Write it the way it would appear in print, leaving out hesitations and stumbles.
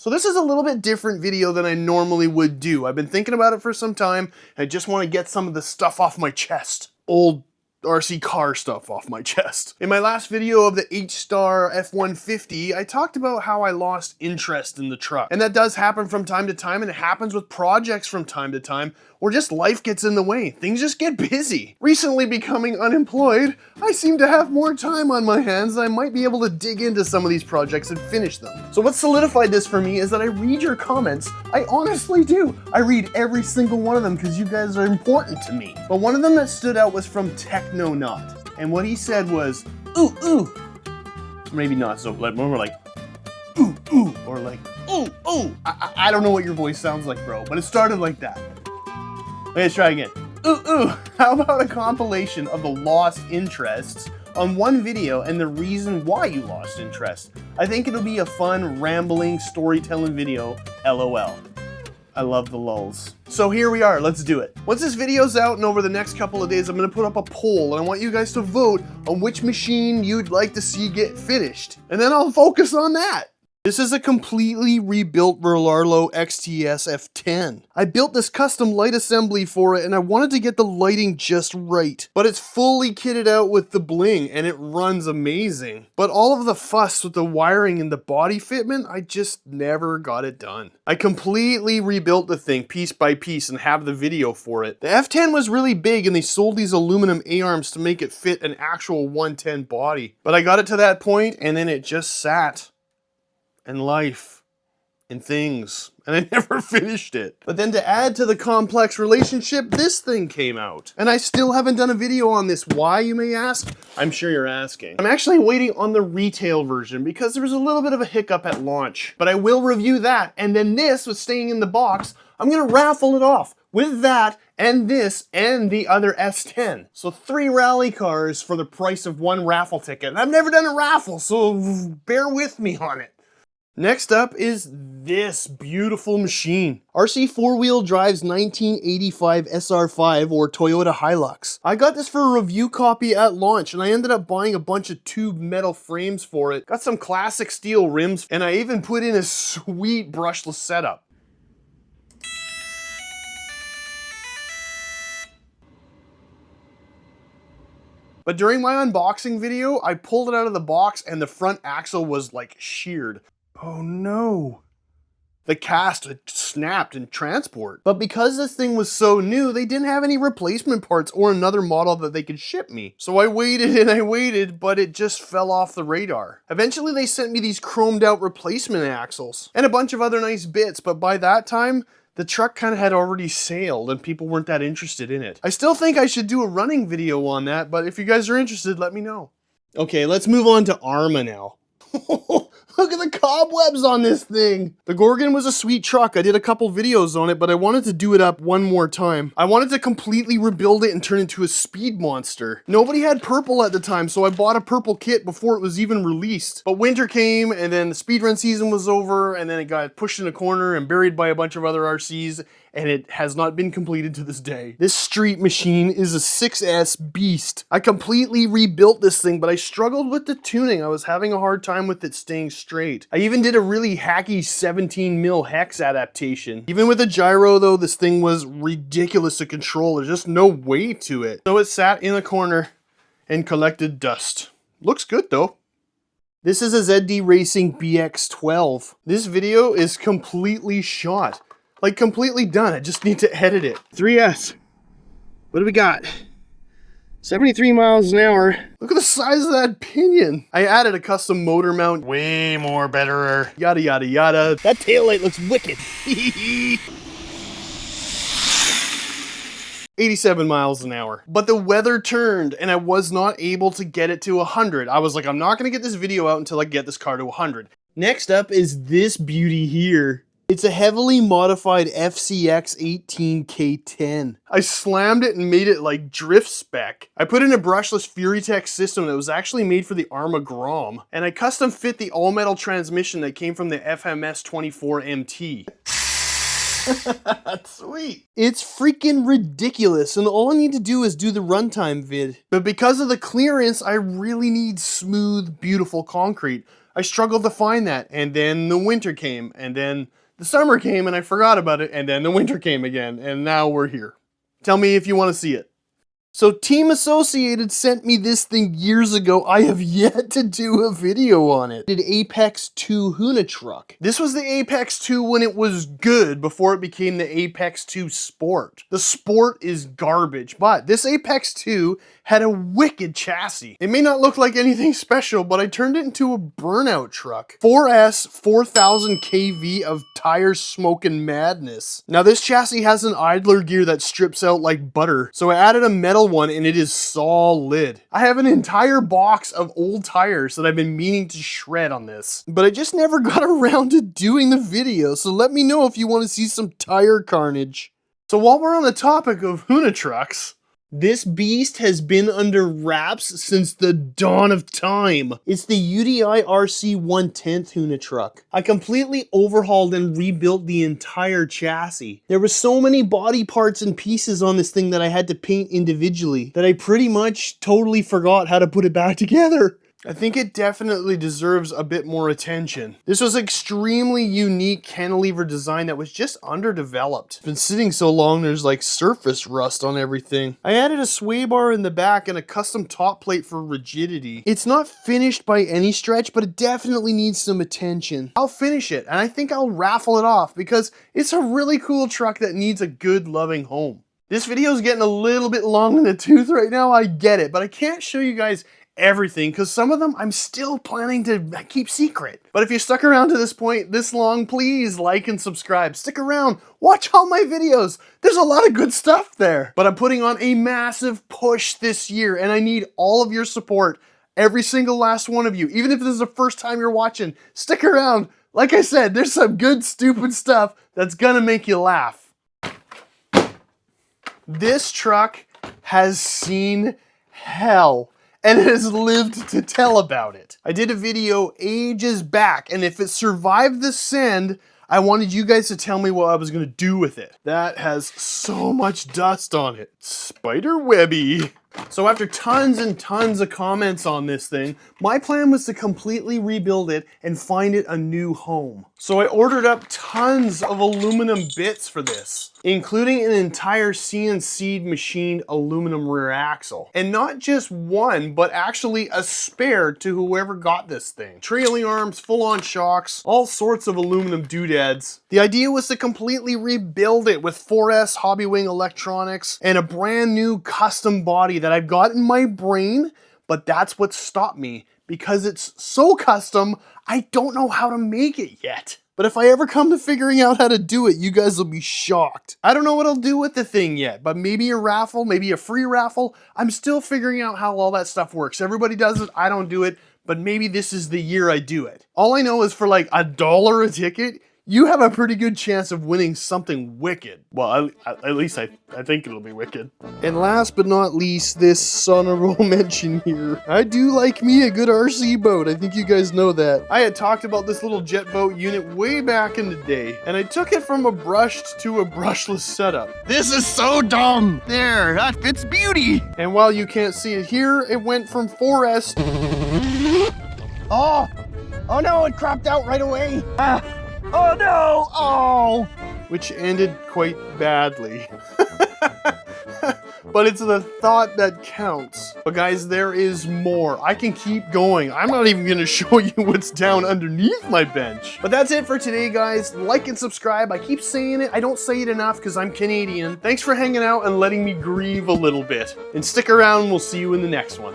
So this is a little bit different video than I normally would do. I've been thinking about it for some time, and I just want to get some of the stuff off my chest. Old RC car stuff off my chest. In my last video of the H-Star F-150, I talked about how I lost interest in the truck. And that does happen from time to time, and it happens with projects from time to time, or just life gets in the way. Things just get busy. Recently becoming unemployed, I seem to have more time on my hands, and I might be able to dig into some of these projects and finish them. So what solidified this for me is that I read your comments. I honestly do. I read every single one of them because you guys are important to me. But one of them that stood out was from Technonaut. And what he said was, ooh, ooh. Maybe not so, like more like, ooh, ooh, or like, ooh, ooh. I don't know what your voice sounds like, bro, but it started like that. Let's try again. Ooh, ooh. How about a compilation of the lost interests on one video and the reason why you lost interest? I think it'll be a fun, rambling, storytelling video, LOL. I love the lulls. So here we are, let's do it. Once this video's out and over the next couple of days, I'm gonna put up a poll and I want you guys to vote on which machine you'd like to see get finished. And then I'll focus on that. This is a completely rebuilt Verlarlo XTS F10. I built this custom light assembly for it and I wanted to get the lighting just right. But it's fully kitted out with the bling and it runs amazing. But all of the fuss with the wiring and the body fitment, I just never got it done. I completely rebuilt the thing piece by piece and have the video for it. The F10 was really big and they sold these aluminum A-arms to make it fit an actual 110 body. But I got it to that point and then it just sat. And life, and things, and I never finished it. But then to add to the complex relationship, this thing came out. And I still haven't done a video on this. Why, you may ask? I'm sure you're asking. I'm actually waiting on the retail version because there was a little bit of a hiccup at launch. But I will review that, and then this was staying in the box. I'm gonna raffle it off with that, and this, and the other S10. So 3 rally cars for the price of 1 raffle ticket. And I've never done a raffle, so bear with me on it. Next up is this beautiful machine. RC 4-wheel drive's 1985 SR5 or Toyota Hilux. I got this for a review copy at launch and I ended up buying a bunch of tube metal frames for it. Got some classic steel rims and I even put in a sweet brushless setup. But during my unboxing video, I pulled it out of the box and the front axle was like sheared. Oh no. The cast had snapped in transport. But because this thing was so new, they didn't have any replacement parts or another model that they could ship me. So I waited and I waited, but it just fell off the radar. Eventually they sent me these chromed out replacement axles and a bunch of other nice bits, but by that time, the truck kind of had already sailed and people weren't that interested in it. I still think I should do a running video on that, but if you guys are interested, let me know. Okay, let's move on to Arma now. Look at the cobwebs on this thing. The Gorgon was a sweet truck. I did a couple videos on it, but I wanted to do it up one more time. I wanted to completely rebuild it and turn it into a speed monster. Nobody had purple at the time, so I bought a purple kit before it was even released. But winter came, and then the speedrun season was over, and then it got pushed in a corner and buried by a bunch of other RCs, and it has not been completed to this day. This street machine is a 6S beast. I completely rebuilt this thing, but I struggled with the tuning. I was having a hard time with it staying straight. I even did a really hacky 17mm hex adaptation. Even with a gyro though, this thing was ridiculous to control. There's just no way to it. So it sat in a corner and collected dust. Looks good though. This is a ZD Racing BX12. This video is completely shot. Like completely done. I just need to edit it. 3S. What do we got? 73 miles an hour. Look at the size of that pinion. I added a custom motor mount. Way more better. Yada, yada, yada. That taillight looks wicked. 87 miles an hour. But the weather turned and I was not able to get it to 100. I was like, I'm not going to get this video out until I get this car to 100. Next up is this beauty here. It's a heavily modified FCX 18K10. I slammed it and made it like drift spec. I put in a brushless FuryTech system that was actually made for the Arma Grom, and I custom fit the all-metal transmission that came from the FMS 24 MT. Sweet. It's freaking ridiculous, and all I need to do is do the runtime vid. But because of the clearance, I really need smooth, beautiful concrete. I struggled to find that, and then the winter came, and then the summer came and I forgot about it, and then the winter came again, and now we're here. Tell me if you want to see it. So Team Associated sent me this thing years ago. I have yet to do a video on it. Did Apex 2 Huna truck. This was the Apex 2 when it was good, before it became the Apex 2 Sport. The Sport is garbage, but this Apex 2 had a wicked chassis. It may not look like anything special, but I turned it into a burnout truck. 4S 4000 kV of tire smoking madness. Now this chassis has an idler gear that strips out like butter, so I added a metal one and it is solid. I have an entire box of old tires that I've been meaning to shred on this, but I just never got around to doing the video, so let me know if you want to see some tire carnage. So while we're on the topic of Huna trucks, this beast has been under wraps since the dawn of time. It's the UDIRC 1/10 Huna truck. I completely overhauled and rebuilt the entire chassis. There were so many body parts and pieces on this thing that I had to paint individually that I pretty much totally forgot how to put it back together. I think it definitely deserves a bit more attention. This was extremely unique cantilever design that was just underdeveloped. It's been sitting so long there's like surface rust on everything. I added a sway bar in the back and a custom top plate for rigidity. It's not finished by any stretch, but it definitely needs some attention. I'll finish it and I think I'll raffle it off because it's a really cool truck that needs a good loving home. This video is getting a little bit long in the tooth right now, I get it, but I can't show you guys everything because some of them I'm still planning to keep secret. But if you stuck around to this point this long, please like and subscribe. Stick around, watch all my videos. There's a lot of good stuff there. But I'm putting on a massive push this year and I need all of your support. Every single last one of you. Even if this is the first time you're watching, stick around. Like I said, there's some good stupid stuff that's gonna make you laugh. This truck has seen hell and it has lived to tell about it. I did a video ages back, and if it survived the send, I wanted you guys to tell me what I was gonna do with it. That has so much dust on it. Spider webby. So after tons and tons of comments on this thing, my plan was to completely rebuild it and find it a new home. So I ordered up tons of aluminum bits for this, including an entire CNC machined aluminum rear axle. And not just one, but actually a spare to whoever got this thing. Trailing arms, full-on shocks, all sorts of aluminum doodads. The idea was to completely rebuild it with 4S Hobbywing electronics and a brand new custom body that I've got in my brain, but that's what stopped me. Because it's so custom, I don't know how to make it yet. But if I ever come to figuring out how to do it, you guys will be shocked. I don't know what I'll do with the thing yet, but maybe a raffle, maybe a free raffle. I'm still figuring out how all that stuff works. Everybody does it, I don't do it, but maybe this is the year I do it. All I know is for like $1 a ticket, you have a pretty good chance of winning something wicked. Well, at least I think it'll be wicked. And last but not least, this honorable mention here. I do like me a good RC boat. I think you guys know that. I had talked about this little Jetboat unit way back in the day, and I took it from a brushed to a brushless setup. This is so dumb. There, that fits beauty. And while you can't see it here, it went from 4S. Oh no, it cropped out right away. Oh no! Oh! Which ended quite badly. But it's the thought that counts. But guys, there is more. I can keep going. I'm not even gonna show you what's down underneath my bench. But that's it for today, guys. Like and subscribe. I keep saying it. I don't say it enough because I'm Canadian. Thanks for hanging out and letting me grieve a little bit. And stick around, we'll see you in the next one.